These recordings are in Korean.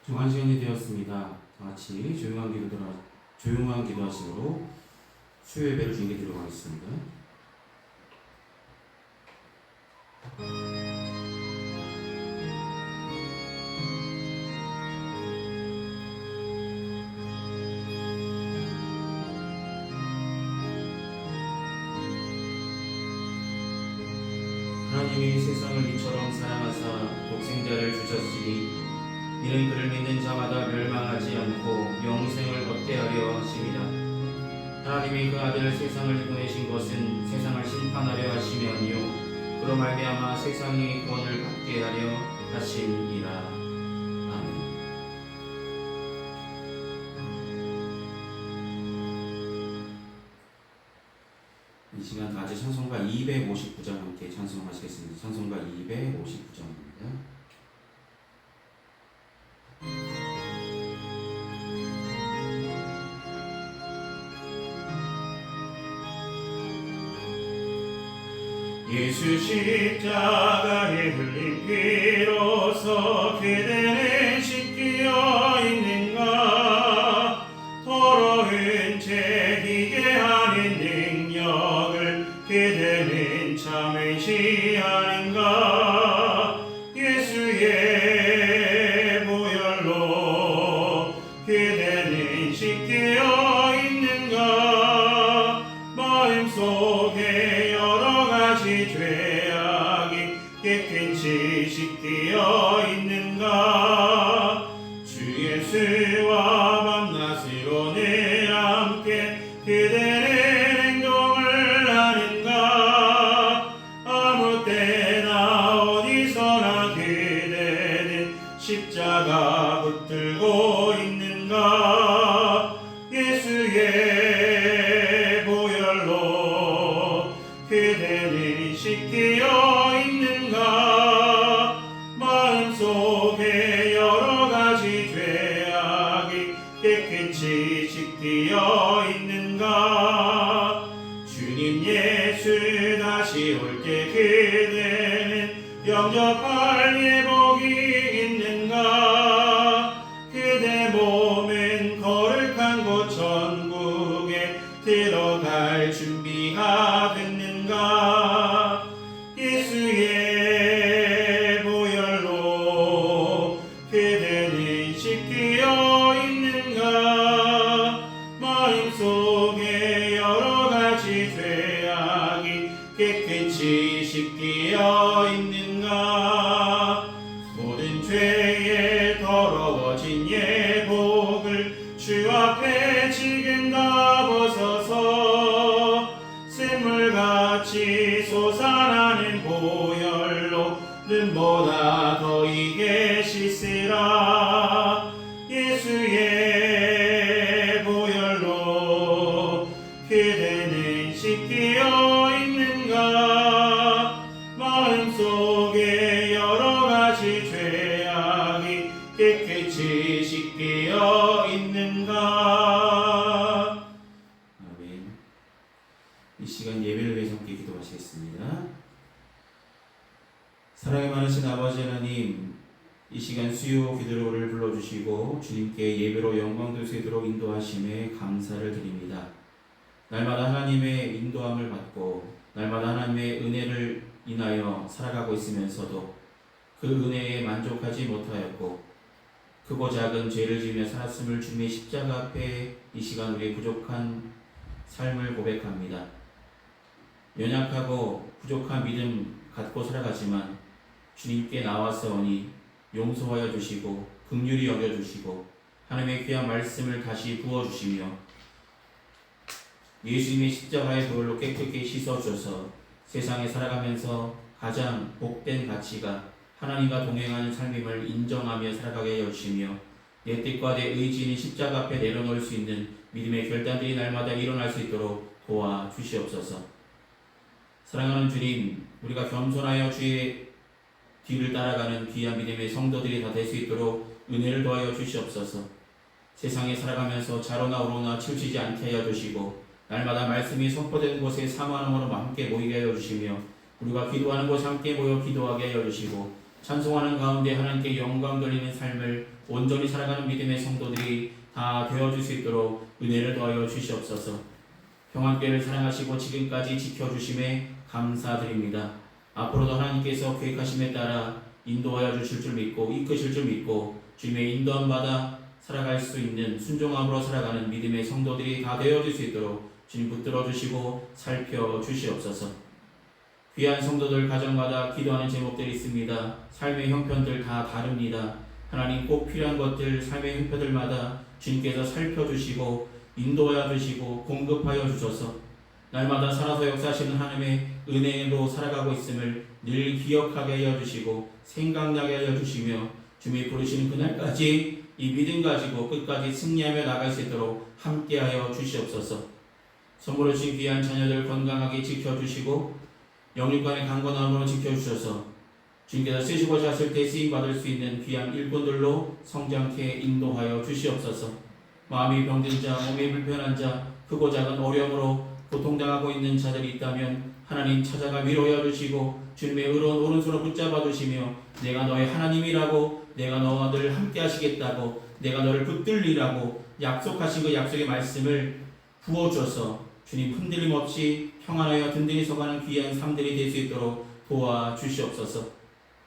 정한 시간이 되었습니다. 다 같이 조용한 기도하심으로 수요 예배를 준비해 드리도록 하겠습니다. 하나님이 세상을 이처럼 사랑하사 독생자를 주셨으니 이는 그를 믿는 자마다 멸망하지 않고 영생을 얻게 하려 하심이라. 하나님이 그 아들을 세상을 보내신 것은 세상을 심판하려 하심이 아니요 그로 말미암아 세상이 구원을 받게 하려 하심이라. 아멘. 이 시간 다 같이 찬송가 259장 함께 찬송하시겠습니다. 찬송가 259장입니다. 예수 십자가에 흘린 피로써 그대는 씻기어 있는가. 더러운 죄 희게 하는 능력을 그대는 참 의지하는가. 예수의 보혈로 그대는 씻기어 있는가. 마음속에 여러 가지 죄악이 깨끗이 씻기어 있는가. 주 예수와 만나시로는 함께 그대는 행동을 하는가. 아무 때나 어디서나 그대는 십자가 붙들고 있는가. 예수의 보혈로 그대는 씻기어 있는가. 마음속에 여러 가지 죄악이 깨끗이 씻기어 있는가. 주님 예수 다시 올 때 그대는 영접할 예복이 있는가. 그대 몸은 거룩한 곳 천국에 들어갈 준비가 됐는가. 예수의 보혈로 그대는 씻기어 있는가. 마음속에 여러 가지 죄악이 깨끗이 씻기어 있는가. 모든 죄에 더러워진 예복을 주 앞에 지금 다 벗어서 샘물같이 솟아나는 보혈로 눈보다 더 이게 씻으라. 예수의 보혈로 그대는 씻기어 있는가. 마음속에 여러 가지 죄악이 깨끗이 씻기어 있는가. 아멘. 이 시간 예배를 위해서 함께 기도하시겠습니다. 사랑이 많으신 아버지 하나님, 이 시간 수요 기도를 불러주시고 주님께 예배로 영광 되시도록 인도하심에 감사를 드립니다. 날마다 하나님의 인도함을 받고 날마다 하나님의 은혜를 인하여 살아가고 있으면서도 그 은혜에 만족하지 못하였고 크고 작은 죄를 지으며 살았음을 주님의 십자가 앞에 이 시간 우리의 부족한 삶을 고백합니다. 연약하고 부족한 믿음 갖고 살아가지만 주님께 나와서오니 용서하여 주시고 긍휼히 여겨주시고 하나님의 귀한 말씀을 다시 부어주시며 예수님의 십자가의 보혈로 깨끗게 씻어주셔서 세상에 살아가면서 가장 복된 가치가 하나님과 동행하는 삶임을 인정하며 살아가게 하여 주시며 내 뜻과 내 의지는 십자가 앞에 내려놓을 수 있는 믿음의 결단들이 날마다 일어날 수 있도록 도와주시옵소서. 사랑하는 주님, 우리가 겸손하여 주의 뒤를 따라가는 귀한 믿음의 성도들이 다 될 수 있도록 은혜를 도하여 주시옵소서. 세상에 살아가면서 자로나 우로나 치우치지 않게 하여 주시고 날마다 말씀이 선포되는 곳에 사모하는 마음으로 함께 모이게 하여 주시며 우리가 기도하는 곳에 함께 모여 기도하게 하여 주시고 찬송하는 가운데 하나님께 영광 돌리는 삶을 온전히 살아가는 믿음의 성도들이 다 되어줄 수 있도록 은혜를 더하여 주시옵소서. 평안교회를 사랑하시고 지금까지 지켜주심에 감사드립니다. 앞으로도 하나님께서 계획하심에 따라 인도하여 주실 줄 믿고 이끄실 줄 믿고 주님의 인도함 받아 살아갈 수 있는 순종함으로 살아가는 믿음의 성도들이 다 되어줄 수 있도록 주님 붙들어 주시고 살펴 주시옵소서. 귀한 성도들 가정마다 기도하는 제목들이 있습니다. 삶의 형편들 다 다릅니다. 하나님 꼭 필요한 것들 삶의 형편들마다 주님께서 살펴주시고 인도하여 주시고 공급하여 주셔서 날마다 살아서 역사하시는 하나님의 은혜로 살아가고 있음을 늘 기억하게 하여 주시고 생각나게 하여 주시며 주님이 부르시는 그날까지 이 믿음 가지고 끝까지 승리하며 나갈 수 있도록 함께하여 주시옵소서. 선물로 주신 귀한 자녀들 건강하게 지켜주시고 영육간의 강건함으로 지켜주셔서 주님께서 쓰시고자 하실 때 쓰임받을 수 있는 귀한 일꾼들로 성장케 인도하여 주시옵소서. 마음이 병든 자, 몸이 불편한 자, 크고 작은 어려움으로 고통당하고 있는 자들이 있다면 하나님 찾아가 위로하여 주시고 주님의 의로운 오른손으로 붙잡아 주시며 내가 너의 하나님이라고 내가 너와 늘 함께 하시겠다고 내가 너를 붙들리라고 약속하신 그 약속의 말씀을 부어줘서 주님 흔들림 없이 평안하여 든든히 서가는 귀한 삶들이 될 수 있도록 도와주시옵소서.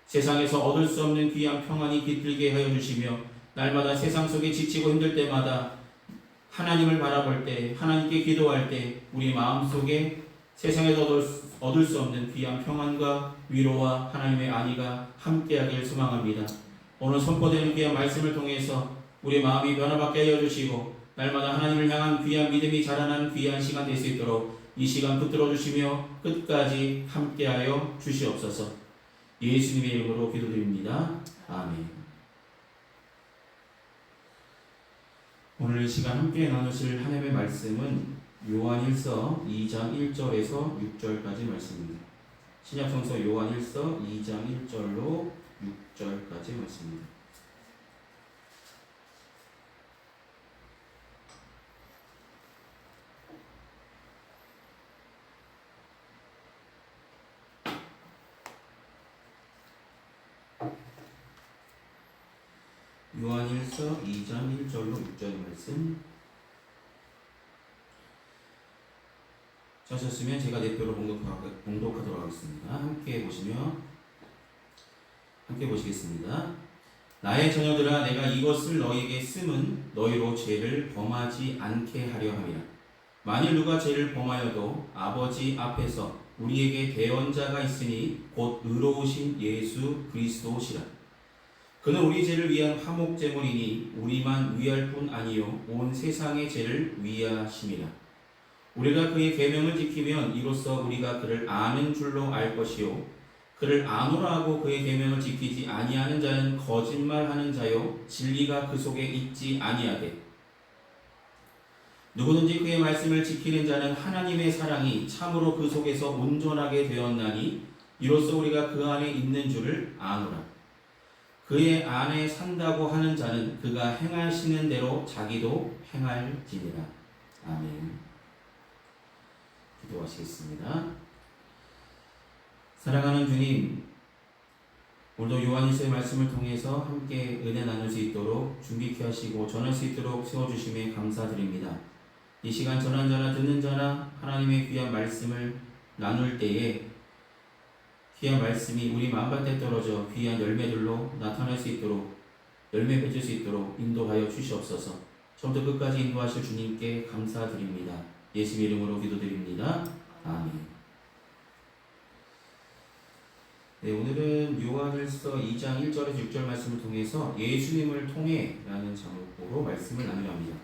세상에서 얻을 수 없는 귀한 평안이 깃들게 하여 주시며 날마다 세상 속에 지치고 힘들 때마다 하나님을 바라볼 때 하나님께 기도할 때 우리 마음속에 세상에서 얻을 수 없는 귀한 평안과 위로와 하나님의 안위가 함께하길 소망합니다. 오늘 선포되는 귀한 말씀을 통해서 우리 마음이 변화받게 하여 주시고 날마다 하나님을 향한 귀한 믿음이 자라나는 귀한 시간 될 수 있도록 이 시간 붙들어 주시며 끝까지 함께하여 주시옵소서. 예수님의 이름으로 기도드립니다. 아멘. 오늘 이 시간 함께 나누실 하나님의 말씀은 요한일서 2장 1절에서 6절까지 말씀입니다. 신약성서 요한일서 2장 1절로 6절까지 말씀입니다. 요한일서 2장 1절로 6절 말씀 찾으셨으면 제가 대표로 봉독하도록 하겠습니다. 함께 보시겠습니다. 나의 자녀들아 내가 이것을 너희에게 쓰면 너희로 죄를 범하지 않게 하려 함이라. 만일 누가 죄를 범하여도 아버지 앞에서 우리에게 대언자가 있으니 곧 의로우신 예수 그리스도시라. 그는 우리 죄를 위한 화목제물이니 우리만 위할 뿐 아니요 온 세상의 죄를 위하심이라. 우리가 그의 계명을 지키면 이로써 우리가 그를 아는 줄로 알 것이요 그를 아노라 하고 그의 계명을 지키지 아니하는 자는 거짓말하는 자요 진리가 그 속에 있지 아니하되 누구든지 그의 말씀을 지키는 자는 하나님의 사랑이 참으로 그 속에서 온전하게 되었나니 이로써 우리가 그 안에 있는 줄을 아노라. 그의 안에 산다고 하는 자는 그가 행하시는 대로 자기도 행할지니라. 아멘. 기도하시겠습니다. 사랑하는 주님, 오늘도 요한일서의 말씀을 통해서 함께 은혜 나눌 수 있도록 준비케 하시고 전할 수 있도록 세워주심에 감사드립니다. 이 시간 전한 자나 듣는 자나 하나님의 귀한 말씀을 나눌 때에 귀한 말씀이 우리 마음밭에 떨어져 귀한 열매들로 나타날 수 있도록 열매 맺을 수 있도록 인도하여 주시옵소서. 처음부터 끝까지 인도하실 주님께 감사드립니다. 예수 이름으로 기도드립니다. 아멘. 네, 오늘은 요한일서 2장 1절에서 6절 말씀을 통해서 예수님을 통해 라는 제목으로 말씀을 나누려 합니다.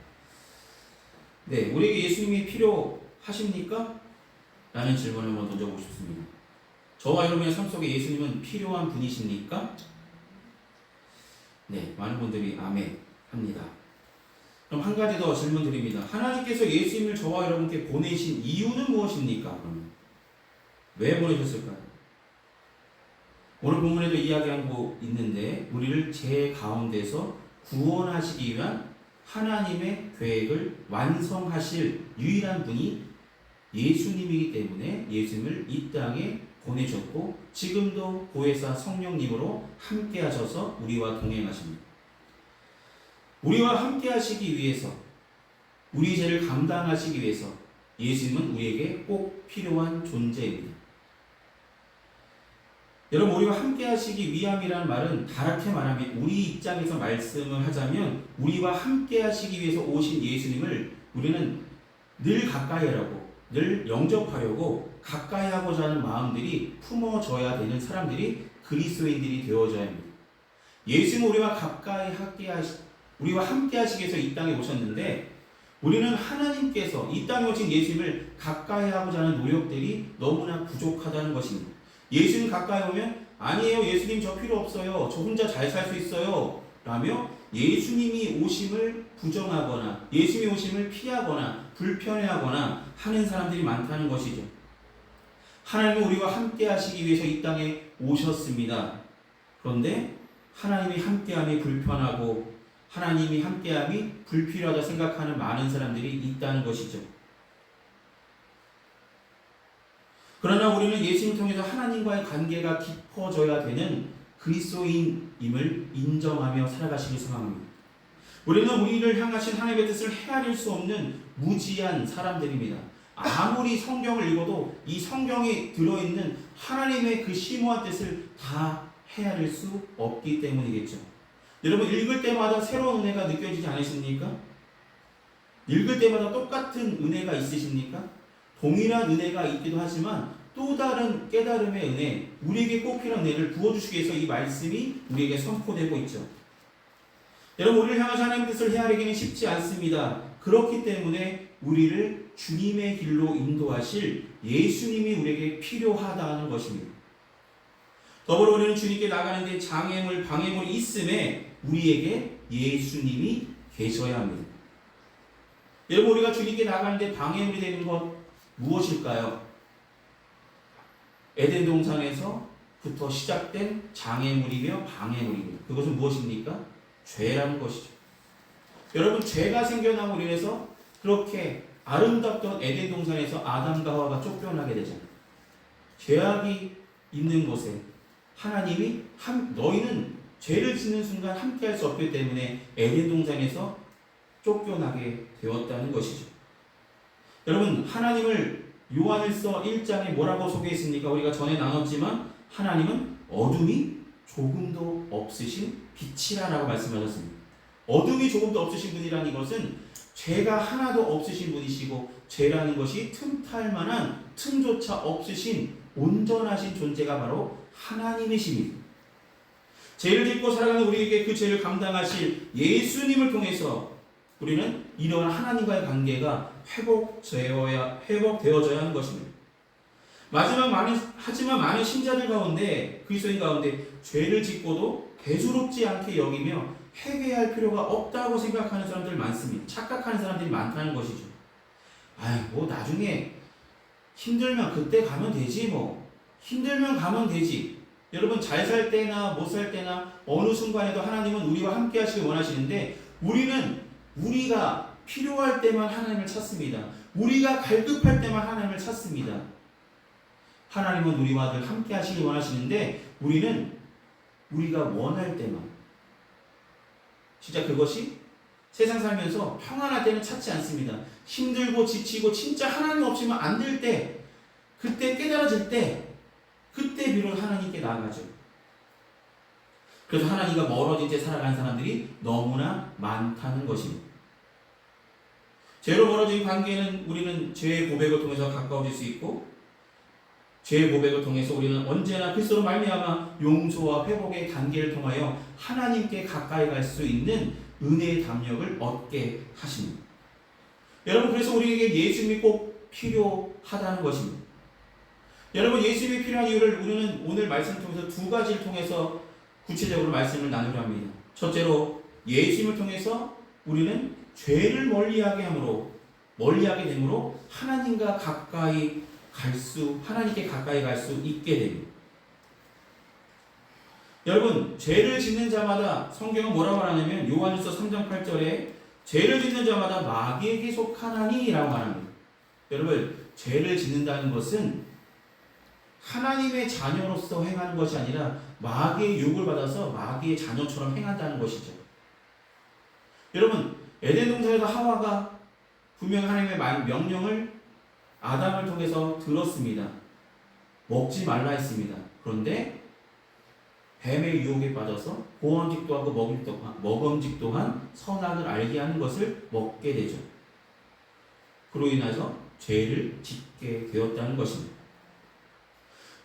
네, 우리에게 예수님이 필요하십니까? 라는 질문을 한번 던져보고 싶습니다. 저와 여러분의 삶 속에 예수님은 필요한 분이십니까? 네, 많은 분들이 아멘 합니다. 그럼 한 가지 더 질문 드립니다. 하나님께서 예수님을 저와 여러분께 보내신 이유는 무엇입니까? 그러면 왜 보내셨을까요? 오늘 본문에도 이야기하고 있는데 우리를 죄 가운데서 구원하시기 위한 하나님의 계획을 완성하실 유일한 분이 예수님이기 때문에 예수님을 이 땅에 보내셨고 지금도 보혜사 성령님으로 함께 하셔서 우리와 동행하십니다. 우리와 함께 하시기 위해서, 우리 죄를 감당하시기 위해서 예수님은 우리에게 꼭 필요한 존재입니다. 여러분, 우리와 함께 하시기 위함이라는 말은 다르게 말하면, 우리 입장에서 말씀을 하자면 우리와 함께 하시기 위해서 오신 예수님을 우리는 늘 가까이 하려고, 늘 영접하려고 가까이 하고자 하는 마음들이 품어져야 되는 사람들이 그리스도인들이 되어져야 합니다. 예수님은 우리와 함께 하시기 위해서 이 땅에 오셨는데, 우리는 하나님께서 이 땅에 오신 예수님을 가까이 하고자 하는 노력들이 너무나 부족하다는 것입니다. 예수님 가까이 오면, 아니에요, 예수님 저 필요 없어요, 저 혼자 잘 살 수 있어요 라며 예수님이 오심을 부정하거나 예수님이 오심을 피하거나 불편해하거나 하는 사람들이 많다는 것이죠. 하나님은 우리와 함께 하시기 위해서 이 땅에 오셨습니다. 그런데 하나님이 함께함이 불편하고 하나님이 함께함이 불필요하다 생각하는 많은 사람들이 있다는 것이죠. 그러나 우리는 예수님 통해서 하나님과의 관계가 깊어져야 되는 그리스도인임을 인정하며 살아가시길 소망합니다. 우리는 우리를 향하신 하나님의 뜻을 헤아릴 수 없는 무지한 사람들입니다. 아무리 성경을 읽어도 이 성경에 들어있는 하나님의 그 심오한 뜻을 다 헤아릴 수 없기 때문이겠죠. 여러분, 읽을 때마다 새로운 은혜가 느껴지지 않으십니까? 읽을 때마다 똑같은 은혜가 있으십니까? 동일한 은혜가 있기도 하지만 또 다른 깨달음의 은혜, 우리에게 꼭 필요한 은혜를 부어주시기 위해서 이 말씀이 우리에게 선포되고 있죠. 여러분, 우리를 향하신 하나님의 뜻을 헤아리기는 쉽지 않습니다. 그렇기 때문에 우리를 주님의 길로 인도하실 예수님이 우리에게 필요하다는 것입니다. 더불어 우리는 주님께 나가는데 장애물, 방해물이 있음에 우리에게 예수님이 계셔야 합니다. 여러분, 우리가 주님께 나가는데 방해물이 되는 것 무엇일까요? 에덴 동산에서부터 시작된 장애물이며 방해물입니다. 그것은 무엇입니까? 죄라는 것이죠. 여러분, 죄가 생겨나고 인해서 그렇게 아름답던 에덴 동산에서 아담과 하와가 쫓겨나게 되잖아요. 죄악이 있는 곳에 하나님이 너희는 죄를 짓는 순간 함께 할 수 없기 때문에 에덴 동산에서 쫓겨나게 되었다는 것이죠. 여러분, 하나님을 요한일서 1장에 뭐라고 소개했습니까? 우리가 전에 나눴지만 하나님은 어둠이 조금도 없으신 빛이라고 말씀하셨습니다. 어둠이 조금도 없으신 분이라는 것은 죄가 하나도 없으신 분이시고 죄라는 것이 틈탈 만한 틈조차 없으신 온전하신 존재가 바로 하나님이십니다. 죄를 짓고 살아가는 우리에게 그 죄를 감당하실 예수님을 통해서 우리는 이러한 하나님과의 관계가 회복되어져야 하는 것입니다. 하지만 많은 신자들 가운데, 그리스도인 가운데 죄를 짓고도 대수롭지 않게 여기며 회개할 필요가 없다고 생각하는 사람들 많습니다. 착각하는 사람들이 많다는 것이죠. 뭐 나중에 힘들면 그때 가면 되지, 힘들면 가면 되지. 여러분, 잘 살 때나 못 살 때나 어느 순간에도 하나님은 우리와 함께 하시길 원하시는데, 우리가 필요할 때만 하나님을 찾습니다. 우리가 갈급할 때만 하나님을 찾습니다. 하나님은 우리와 늘 함께 하시길 원하시는데, 우리가 원할 때만, 진짜 그것이 세상 살면서 평안할 때는 찾지 않습니다. 힘들고 지치고 진짜 하나님 없이면 안 될 때, 그때 깨달아질 때, 그때 비로소 하나님께 나아가죠. 그래서 하나님과 멀어진 채 살아가는 사람들이 너무나 많다는 것입니다. 죄로 멀어진 관계는 우리는 죄의 고백을 통해서 가까워질 수 있고, 죄의 고백을 통해서 우리는 언제나 그리스도로 말미암아 용서와 회복의 단계를 통하여 하나님께 가까이 갈 수 있는 은혜의 담력을 얻게 하십니다. 여러분, 그래서 우리에게 예수님이 꼭 필요하다는 것입니다. 여러분, 예수님이 필요한 이유를 우리는 오늘 말씀을 통해서 두 가지를 통해서 구체적으로 말씀을 나누려 합니다. 첫째로, 예수님을 통해서 우리는 죄를 멀리하게 됨으로 하나님께 가까이 갈 수 있게 됩니다. 여러분, 죄를 짓는 자마다, 성경은 뭐라고 말하냐면 요한일서 3장 8절에 죄를 짓는 자마다 마귀에게 속하나니 라고 말합니다. 여러분, 죄를 짓는다는 것은 하나님의 자녀로서 행하는 것이 아니라 마귀의 유혹을 받아서 마귀의 자녀처럼 행한다는 것이죠. 여러분, 에덴 동산에서 하와가 분명히 하나님의 명령을 아담을 통해서 들었습니다. 먹지 말라 했습니다. 그런데 뱀의 유혹에 빠져서 보암직도 하고 먹음직도 한 선악을 알게 하는 것을 먹게 되죠. 그로 인해서 죄를 짓게 되었다는 것입니다.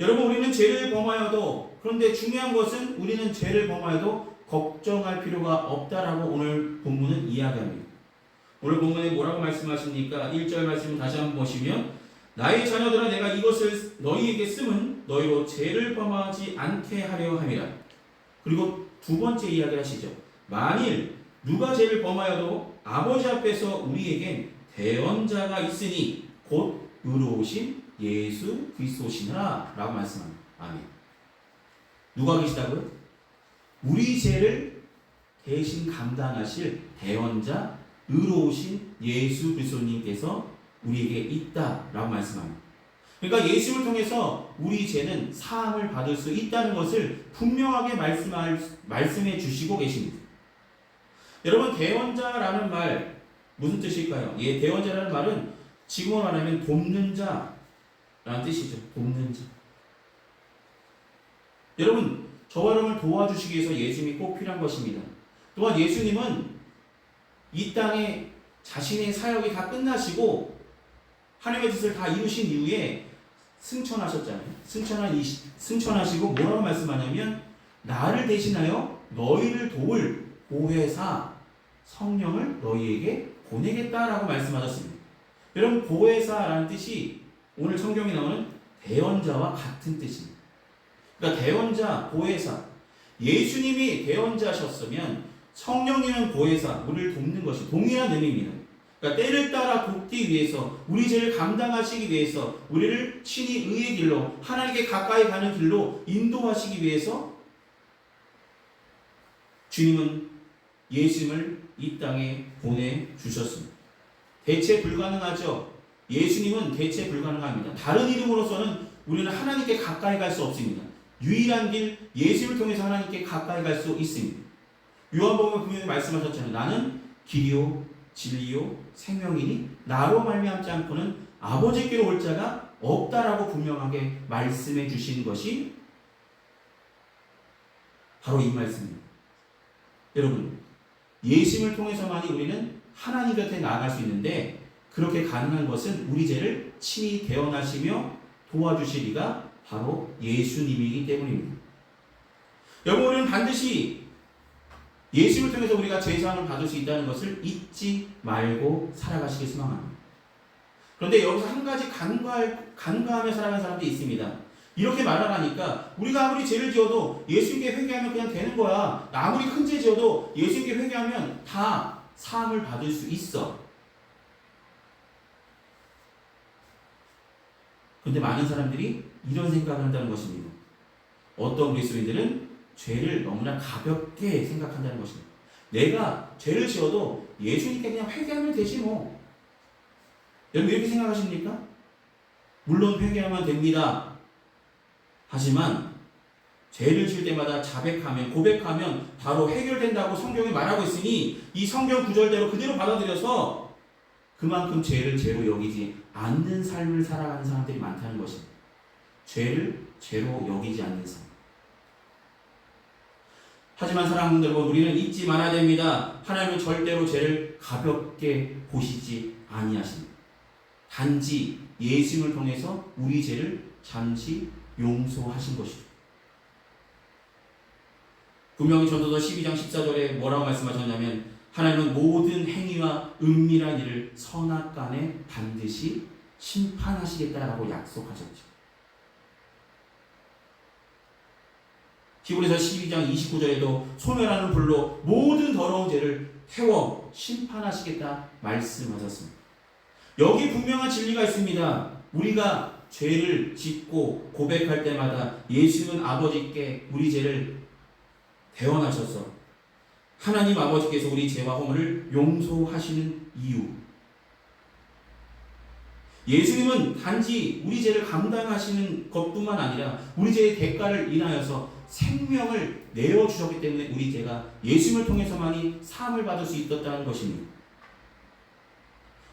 여러분, 우리는 죄를 범하여도, 그런데 중요한 것은 우리는 죄를 범하여도 걱정할 필요가 없다라고 오늘 본문은 이야기합니다. 오늘 본문에 뭐라고 말씀하십니까? 1절 말씀 다시 한번 보시면, 나의 자녀들아, 내가 이것을 너희에게 쓰면 너희로 죄를 범하지 않게 하려 함이라. 그리고 두 번째 이야기 하시죠. 만일 누가 죄를 범하여도 아버지 앞에서 우리에겐 대언자가 있으니 곧 의로우신 예수 그리스도시니라 라고 말씀합니다. 아멘. 누가 계시다고요? 우리 죄를 대신 감당하실 대언자, 의로우신 예수 그리스도님께서 우리에게 있다라고 말씀합니다. 그러니까 예수를 통해서 우리 죄는 사함을 받을 수 있다는 것을 분명하게 말씀해 주시고 계십니다. 여러분, 대언자라는 말 무슨 뜻일까요? 예, 대언자라는 말은 지금으로 말하면 돕는 자라는 뜻이죠. 돕는 자. 여러분, 저와 여러분을 도와주시기 위해서 예수님이 꼭 필요한 것입니다. 또한 예수님은 이 땅에 자신의 사역이 다 끝나시고 하나님의 뜻을 다 이루신 이후에 승천하셨잖아요. 승천하시고 뭐라고 말씀하냐면, 나를 대신하여 너희를 도울 보혜사 성령을 너희에게 보내겠다라고 말씀하셨습니다. 여러분, 보혜사라는 뜻이 오늘 성경에 나오는 대언자와 같은 뜻입니다. 그러니까 대언자, 보혜사. 예수님이 대언자셨으면 성령님은 보혜사, 우리를 돕는 것이 동일한 의미입니다. 그러니까 때를 따라 돕기 위해서, 우리 죄를 감당하시기 위해서, 우리를 친히 의의 길로, 하나님께 가까이 가는 길로 인도하시기 위해서 주님은 예수님을 이 땅에 보내주셨습니다. 대체 불가능하죠? 예수님은 대체 불가능합니다. 다른 이름으로서는 우리는 하나님께 가까이 갈 수 없습니다. 유일한 길, 예수를 통해서 하나님께 가까이 갈 수 있습니다. 요한복음에 분명히 말씀하셨잖아요. 나는 길이요 진리요 생명이니 나로 말미암지 않고는 아버지께로 올 자가 없다라고 분명하게 말씀해 주신 것이 바로 이 말씀입니다. 여러분, 예수님을 통해서만이 우리는 하나님 곁에 나아갈 수 있는데, 그렇게 가능한 것은 우리 죄를 친히 대언하시며 도와주시리가 바로 예수님이기 때문입니다. 여러분, 우리는 반드시 예수를 통해서 우리가 죄사함을 받을 수 있다는 것을 잊지 말고 살아가시길 소망합니다. 그런데 여기서 한 가지 간과하며 살아가는 사람들이 있습니다. 이렇게 말하라니까, 우리가 아무리 죄를 지어도 예수님께 회개하면 그냥 되는 거야. 아무리 큰 죄 지어도 예수님께 회개하면 다 사함을 받을 수 있어. 그런데 많은 사람들이 이런 생각을 한다는 것입니다. 어떤 그리스도인들은 죄를 너무나 가볍게 생각한다는 것입니다. 내가 죄를 지어도 예수님께 그냥 회개하면 되지 뭐. 여러분, 이렇게 생각하십니까? 물론 회개하면 됩니다. 하지만 죄를 지을 때마다 자백하면, 고백하면 바로 해결된다고 성경이 말하고 있으니 이 성경 구절대로 그대로 받아들여서 그만큼 죄를 죄로 여기지 않는 삶을 살아가는 사람들이 많다는 것입니다. 죄를 죄로 여기지 않는 삶. 하지만 사랑하는 여러분, 우리는 잊지 말아야 됩니다. 하나님은 절대로 죄를 가볍게 보시지 아니하십니다. 단지 예수님을 통해서 우리 죄를 잠시 용서하신 것이죠. 분명히 전도서 12장 14절에 뭐라고 말씀하셨냐면, 하나님은 모든 행위와 은밀한 일을 선악간에 반드시 심판하시겠다라고 약속하셨죠. 히브리서 12장 29절에도 소멸하는 불로 모든 더러운 죄를 태워 심판하시겠다 말씀하셨습니다. 여기 분명한 진리가 있습니다. 우리가 죄를 짓고 고백할 때마다 예수는 아버지께 우리 죄를 대언하셔서 하나님 아버지께서 우리 죄와 허물을 용서하시는 이유, 예수님은 단지 우리 죄를 감당하시는 것뿐만 아니라 우리 죄의 대가를 인하여서 생명을 내어주셨기 때문에 우리 죄가 예수님을 통해서만이 사함을 받을 수 있었다는 것입니다.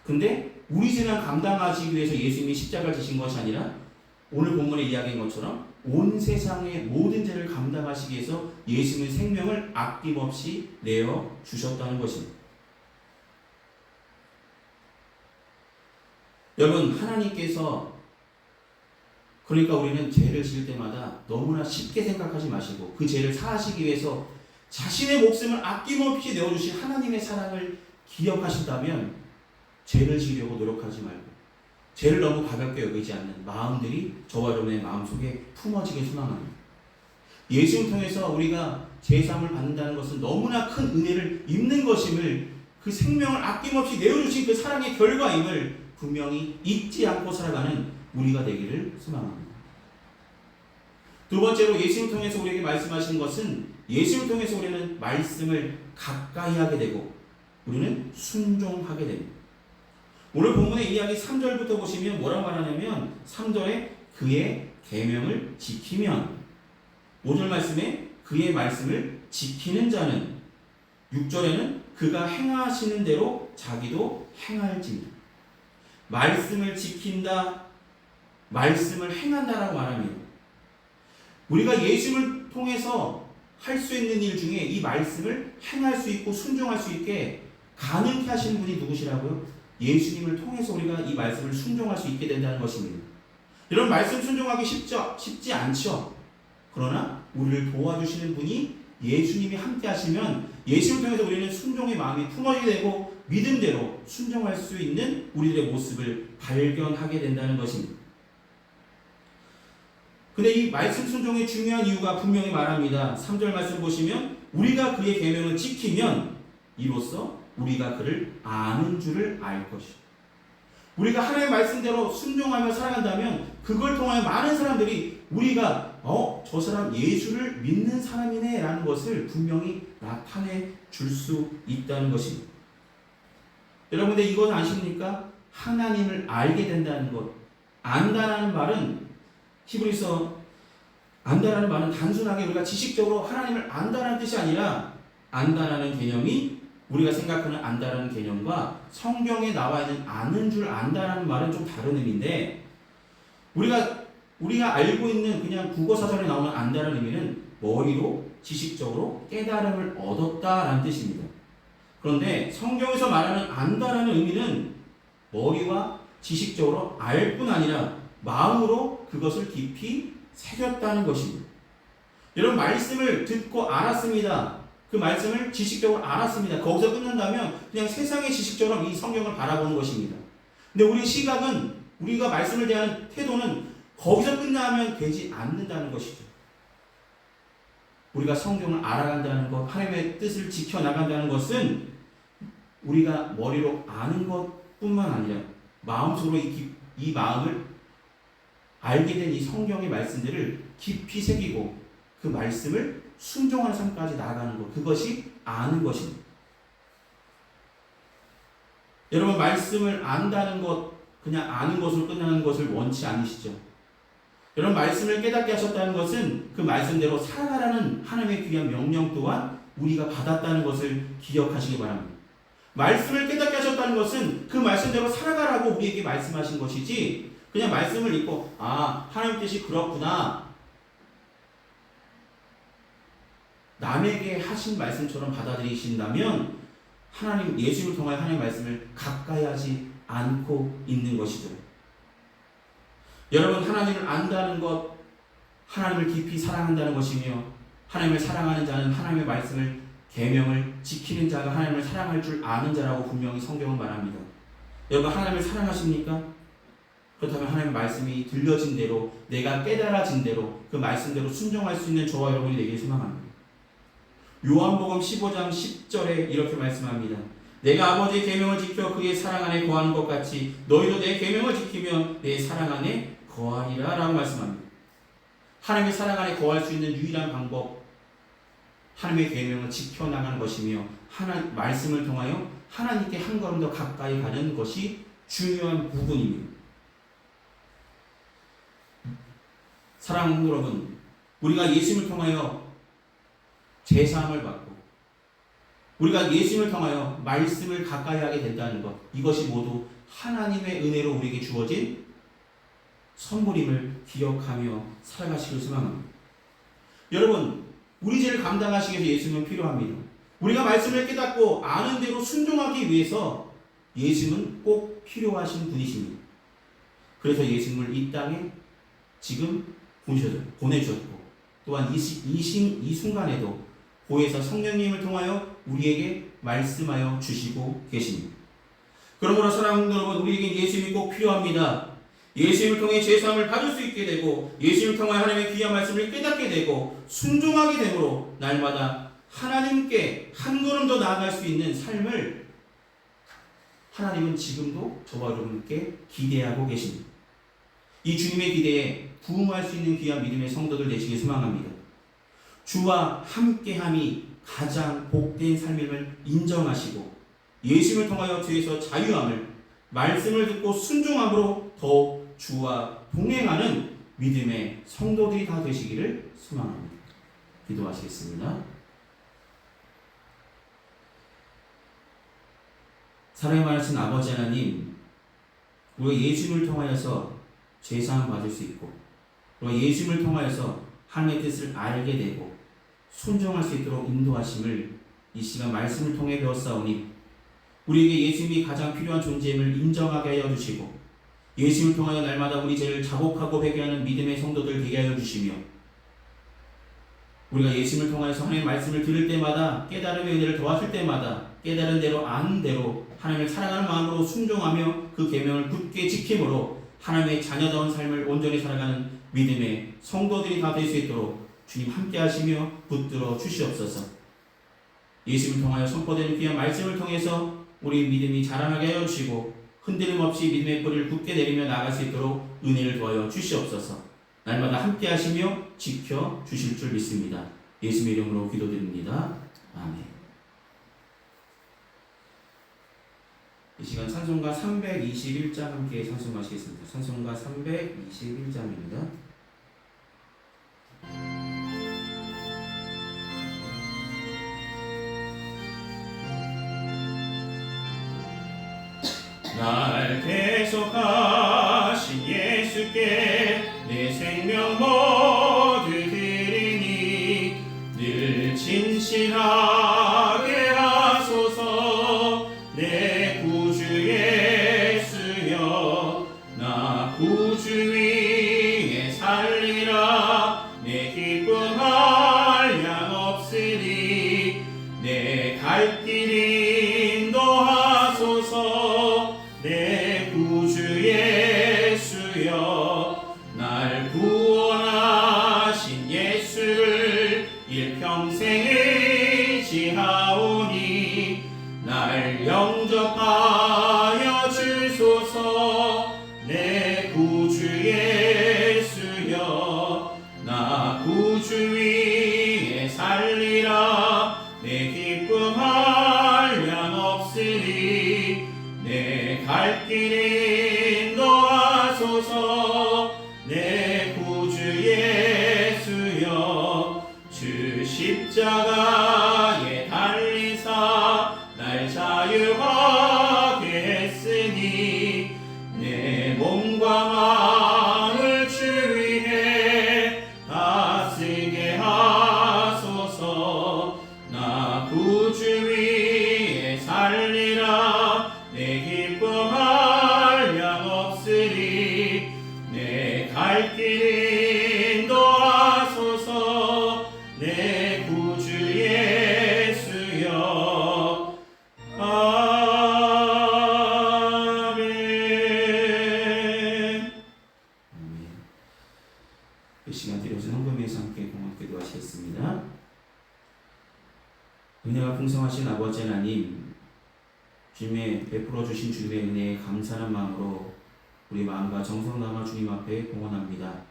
근데 우리 죄는 감당하시기 위해서 예수님이 십자가를 지신 것이 아니라 오늘 본문에 이야기한 것처럼 온 세상의 모든 죄를 감당하시기 위해서 예수님의 생명을 아낌없이 내어주셨다는 것입니다. 여러분, 하나님께서 그러니까 우리는 죄를 지을 때마다 너무나 쉽게 생각하지 마시고 그 죄를 사하시기 위해서 자신의 목숨을 아낌없이 내어주신 하나님의 사랑을 기억하신다면 죄를 지으려고 노력하지 말고 죄를 너무 가볍게 여기지 않는 마음들이 저와 여러분의 마음속에 품어지길 소망합니다. 예수를 통해서 우리가 죄사함을 받는다는 것은 너무나 큰 은혜를 입는 것임을, 그 생명을 아낌없이 내어주신 그 사랑의 결과임을 분명히 잊지 않고 살아가는 우리가 되기를 소망합니다. 두 번째로 예수를 통해서 우리에게 말씀하시는 것은 예수를 통해서 우리는 말씀을 가까이 하게 되고 우리는 순종하게 됩니다. 오늘 본문의 이야기 3절부터 보시면 뭐라고 말하냐면 3절에 그의 계명을 지키면, 5절 말씀에 그의 말씀을 지키는 자는, 6절에는 그가 행하시는 대로 자기도 행할지니라. 말씀을 지킨다, 말씀을 행한다라고 말합니다. 우리가 예수를 통해서 할 수 있는 일 중에 이 말씀을 행할 수 있고 순종할 수 있게 가능케 하시는 분이 누구시라고요? 예수님을 통해서 우리가 이 말씀을 순종할 수 있게 된다는 것입니다. 이런 말씀 순종하기 쉽지 않죠. 그러나 우리를 도와주시는 분이 예수님이 함께 하시면 예수님을 통해서 우리는 순종의 마음이 품어지게 되고 믿음대로 순종할 수 있는 우리들의 모습을 발견하게 된다는 것입니다. 근데 이 말씀 순종의 중요한 이유가 분명히 말합니다. 3절 말씀 보시면 우리가 그의 계명을 지키면 이로써 우리가 그를 아는 줄을 알 것이다. 우리가 하나님의 말씀대로 순종하며 살아간다면 그걸 통하여 많은 사람들이 우리가 저 사람 예수를 믿는 사람이네 라는 것을 분명히 나타내 줄 수 있다는 것입니다. 여러분들 이건 아십니까? 하나님을 알게 된다는 것. 안다라는 말은 히브리서 안다라는 말은 단순하게 우리가 지식적으로 하나님을 안다라는 뜻이 아니라 안다라는 개념이 우리가 생각하는 안다라는 개념과 성경에 나와 있는 아는 줄 안다라는 말은 좀 다른 의미인데 우리가 알고 있는 그냥 국어사전에 나오는 안다라는 의미는 머리로 지식적으로 깨달음을 얻었다라는 뜻입니다. 그런데 성경에서 말하는 안다라는 의미는 머리와 지식적으로 알 뿐 아니라 마음으로 그것을 깊이 새겼다는 것입니다. 여러분, 말씀을 듣고 알았습니다. 그 말씀을 지식적으로 알았습니다. 거기서 끝난다면 그냥 세상의 지식처럼 이 성경을 바라보는 것입니다. 근데 우리 시각은, 우리가 말씀을 대하는 태도는 거기서 끝나면 되지 않는다는 것이죠. 우리가 성경을 알아간다는 것, 하나님의 뜻을 지켜나간다는 것은 우리가 머리로 아는 것뿐만 아니라 마음속으로 이 마음을 알게 된 이 성경의 말씀들을 깊이 새기고 그 말씀을 순종하는 삶까지 나아가는 것, 그것이 아는 것입니다. 여러분, 말씀을 안다는 것, 그냥 아는 것으로 끝나는 것을 원치 않으시죠? 여러분, 말씀을 깨닫게 하셨다는 것은 그 말씀대로 살아가라는 하나님의 귀한 명령 또한 우리가 받았다는 것을 기억하시기 바랍니다. 말씀을 깨닫게 하셨다는 것은 그 말씀대로 살아가라고 우리에게 말씀하신 것이지 그냥 말씀을 읽고 하나님 뜻이 그렇구나, 남에게 하신 말씀처럼 받아들이신다면 하나님, 예수를 통하여 하나님의 말씀을 가까이 하지 않고 있는 것이죠. 여러분, 하나님을 안다는 것, 하나님을 깊이 사랑한다는 것이며 하나님을 사랑하는 자는 하나님의 말씀을, 계명을 지키는 자가 하나님을 사랑할 줄 아는 자라고 분명히 성경은 말합니다. 여러분, 하나님을 사랑하십니까? 그렇다면 하나님의 말씀이 들려진 대로, 내가 깨달아진 대로 그 말씀대로 순종할 수 있는 저와 여러분이 되길 소망합니다. 요한복음 15장 10절에 이렇게 말씀합니다. 내가 아버지의 계명을 지켜 그의 사랑 안에 거하는 것 같이 너희도 내 계명을 지키면 내 사랑 안에 거하리라 라고 말씀합니다. 하나님의 사랑 안에 거할 수 있는 유일한 방법, 하나님의 계명을 지켜나가는 것이며 하나님 말씀을 통하여 하나님께 한 걸음 더 가까이 가는 것이 중요한 부분입니다. 사랑하는 여러분, 우리가 예수님을 통하여 제사함을 받고 우리가 예수님을 통하여 말씀을 가까이 하게 된다는 것, 이것이 모두 하나님의 은혜로 우리에게 주어진 선물임을 기억하며 살아가시길 소망합니다. 여러분, 우리 죄를 감당하시기 위해서 예수님은 필요합니다. 우리가 말씀을 깨닫고 아는 대로 순종하기 위해서 예수님은 꼭 필요하신 분이십니다. 그래서 예수님을 이 땅에 지금 보내주셨고, 또한 이 순간에도 고해서 성령님을 통하여 우리에게 말씀하여 주시고 계십니다. 그러므로 사랑하는 여러분, 우리에게 예수님이 꼭 필요합니다. 예수님을 통해 죄사함을 받을 수 있게 되고 예수님을 통해 하나님의 귀한 말씀을 깨닫게 되고 순종하게 되므로 날마다 하나님께 한 걸음 더 나아갈 수 있는 삶을 하나님은 지금도 저와 여러분께 기대하고 계십니다. 이 주님의 기대에 부응할 수 있는 귀한 믿음의 성도들 되시길 소망합니다. 주와 함께함이 가장 복된 삶임을 인정하시고 예수님을 통하여 죄에서 자유함을 말씀을 듣고 순종함으로 더욱 주와 동행하는 믿음의 성도들이 다 되시기를 소망합니다. 기도하시겠습니다. 사랑이 많으신 아버지 하나님, 우리가 예수님을 통하여서 죄사함 받을 수 있고 우리가 예수님을 통하여서 하나님의 뜻을 알게 되고 순종할 수 있도록 인도하심을 이 시간 말씀을 통해 배웠사오니 우리에게 예수님이 가장 필요한 존재임을 인정하게 하여 주시고 예수님을 통하여 날마다 우리 죄를 자복하고 회개하는 믿음의 성도들 되게 하여 주시며 우리가 예수님을 통하여서 하나님의 말씀을 들을 때마다 깨달음의 은혜를 더하실 때마다 깨달은 대로 아는 대로 하나님을 사랑하는 마음으로 순종하며 그 계명을 굳게 지킴으로 하나님의 자녀다운 삶을 온전히 살아가는 믿음의 성도들이 다 될 수 있도록 주님 함께 하시며 붙들어 주시옵소서. 예수님을 통하여 선포되는 귀한 말씀을 통해서 우리 믿음이 자라나게 하여 주시고 흔들림 없이 믿음의 뿌리를 굳게 내리며 나갈 수 있도록 은혜를 더하여 주시옵소서. 날마다 함께 하시며 지켜 주실 줄 믿습니다. 예수님의 이름으로 기도드립니다. 아멘. 이 시간 찬송가 321장 함께 찬송하시겠습니다. 찬송가 321장입니다. 날 계속하신 예수께 내 생명 모두 드리니 늘 진실하게 하소서. 내 구주 예수여, 나 구주 위에 살리라. 내 기쁨 한량 없으리. 내 갈 길 인도하소서. 내 구주 예수여, 날 구원하신 예수를 일평생 의지하오니 날 영접하여 주소서. 내 구주 예수여, 나 구주 위에 살리라. 내 기쁨 한량 없으리. 내 갈 길 인도하소서. 내 구주 예수여, 주 십자가에 달리사 날 자유하게 했으니 내 몸과 마음을 주 위해 다스게 하소서. 나 구주 위에 살리라. 내 기쁨 한량 없으리. 내 갈 길 인도하소서. 내 구주 예수여. 아멘. 이 시간 드려진 헌금에서 함께 공헌 기도하시겠습니다. 은혜가 풍성하신 아버지 하나님, 주님의 베풀어 주신 주님의 은혜에 감사하는 마음으로 우리 마음과 정성 담아 주님 앞에 공헌합니다.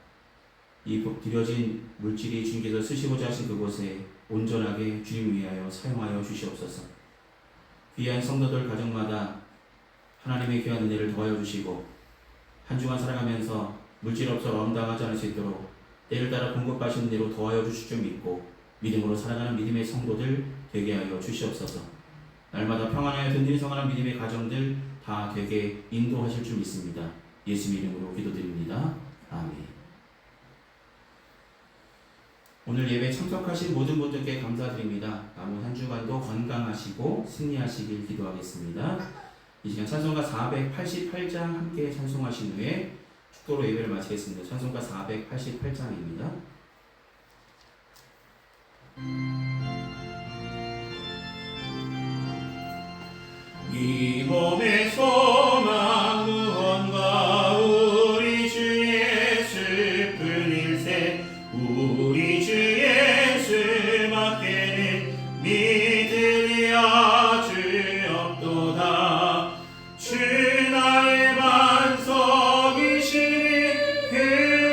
이 드려진 물질이 주님께서 쓰시고자 하신 그곳에 온전하게 주님 위하여 사용하여 주시옵소서. 귀한 성도들 가정마다 하나님의 귀한 은혜를 더하여 주시고 한 주간 살아가면서 물질 없어 엄당하지 않을 수 있도록 때를 따라 공급하시는 대로 더하여 주실 줄 믿고 믿음으로 살아가는 믿음의 성도들 되게 하여 주시옵소서. 날마다 평안하여 든든히 성하는 믿음의 가정들 다 되게 인도하실 줄 믿습니다. 예수 이름으로 기도드립니다. 아멘. 오늘 예배 참석하신 모든 분들께 감사드립니다. 남은 한 주간도 건강하시고 승리하시길 기도하겠습니다. 이 시간 찬송가 488장 함께 찬송하신 후에 축도로 예배를 마치겠습니다. 찬송가 488장입니다. 이 몸의 소망 무언가 우리 주 예수뿐 일세 우리 주 예수 밖에는 믿으리야 주 없도다. 주 나의 반석이시니 그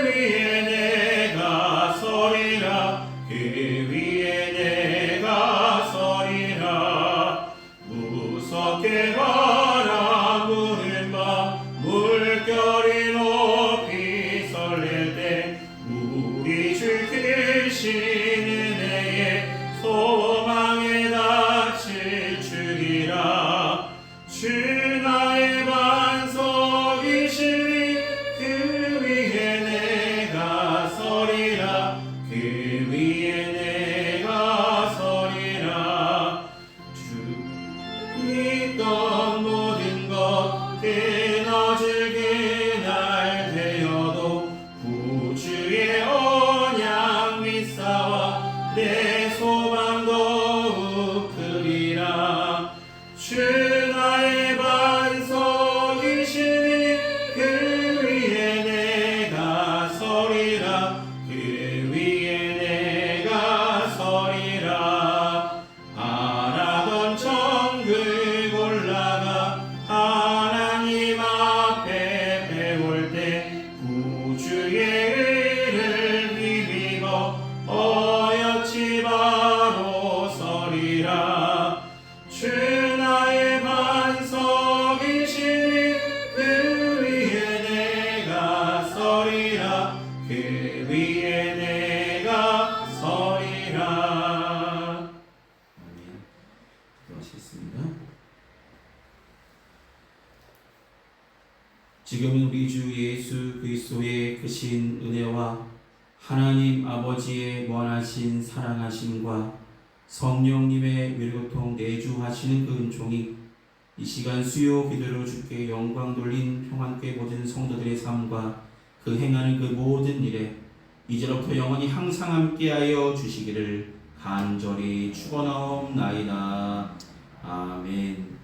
위에 내가 서리라. 그 위에 내가 서리라. 무섭게 가라 물음바 물결이 높이 설렐 때 우리 주 크신 은혜에 소망에 낯을 주리라. 주 나의 반석이시니 그 위에 내가 서리라. 그 위에 내가 서리라. 주 있던 모든 것 끊어질 그날 되어도 구주의 언약 믿사와 내 소망 더욱 크리라. 주 나의 반석이시니 그 위에 내가 서리라. 그 위에 내가 서리라. 바라던 천국 올라가 하나님 앞에 배울 때 구주의 의를 비비고 어여치 바로 서리라. 주 나의 반석이시니 그 위에 내가 서리라. 그 위에 내가 서리라. 아멘. 기도하시겠습니다. 지금은 우리 주 예수 그리스도의 크신 은혜와 하나님 아버지의 무한하신 사랑하심과 성령님의 위로통 내주하시는 그 은총이 이 시간 수요 기도로 주께 영광 돌린 평안교회 모든 성도들의 삶과 그 행하는 그 모든 일에 이제로부터 영원히 항상 함께하여 주시기를 간절히 축원하옵나이다. 아멘.